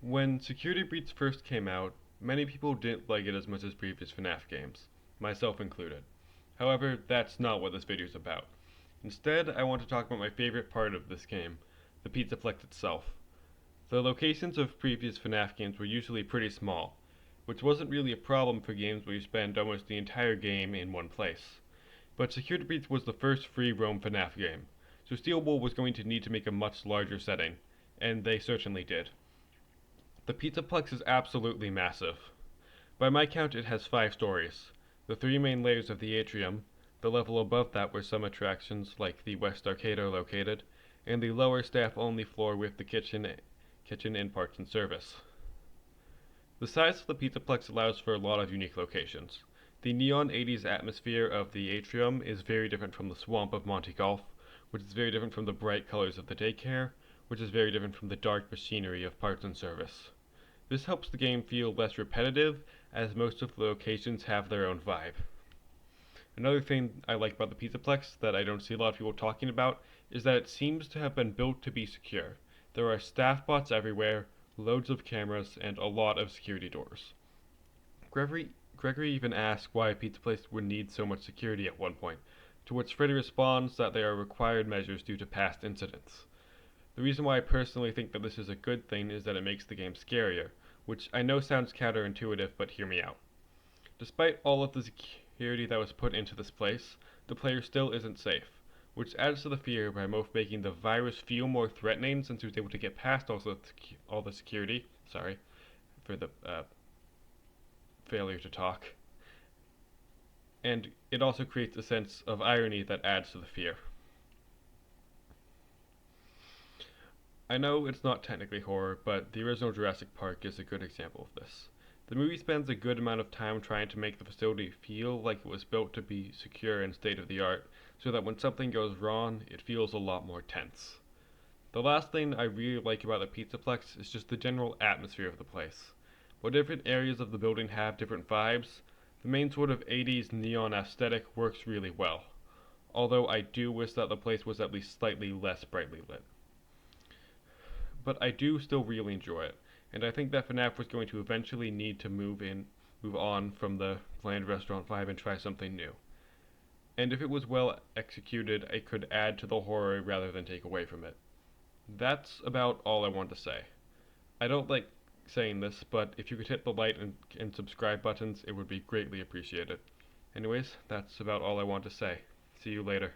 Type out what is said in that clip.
When Security Breach first came out, many people didn't like it as much as previous Fnaf games, myself included. However, that's not what this video is about. Instead, I want to talk about my favorite part of this game, the Pizzaplex itself. The locations of previous Fnaf games were usually pretty small, which wasn't really a problem for games where you spend almost the entire game in one place. But Security Breach was the first free roam Fnaf game, so Steel Wool was going to need to make a much larger setting, and they certainly did. The Pizzaplex is absolutely massive. By my count, it has 5 stories. The 3 main layers of the atrium, the level above that where some attractions like the West Arcade are located, and the lower staff-only floor with the kitchen and parts and service. The size of the Pizzaplex allows for a lot of unique locations. The neon 80s atmosphere of the atrium is very different from the swamp of Monte Golf, which is very different from the bright colors of the daycare, which is very different from the dark machinery of parts and service. This helps the game feel less repetitive, as most of the locations have their own vibe. Another thing I like about the Pizzaplex that I don't see a lot of people talking about is that it seems to have been built to be secure. There are staff bots everywhere, loads of cameras, and a lot of security doors. Gregory even asked why a pizza place would need so much security at one point, to which Freddy responds that they are required measures due to past incidents. The reason why I personally think that this is a good thing is that it makes the game scarier, which I know sounds counterintuitive, but hear me out. Despite all of the security that was put into this place, the player still isn't safe, which adds to the fear by both making the virus feel more threatening since he was able to get past all the security. Sorry for the failure to talk. And it also creates a sense of irony that adds to the fear. I know it's not technically horror, but the original Jurassic Park is a good example of this. The movie spends a good amount of time trying to make the facility feel like it was built to be secure and state of the art, so that when something goes wrong, it feels a lot more tense. The last thing I really like about the Pizzaplex is just the general atmosphere of the place. While different areas of the building have different vibes, the main sort of 80s neon aesthetic works really well, although I do wish that the place was at least slightly less brightly lit. But I do still really enjoy it, and I think that Fnaf was going to eventually need to move on from the bland restaurant vibe and try something new. And if it was well executed, it could add to the horror rather than take away from it. That's about all I want to say. I don't like saying this, but if you could hit the like and subscribe buttons, it would be greatly appreciated. Anyways, that's about all I want to say. See you later.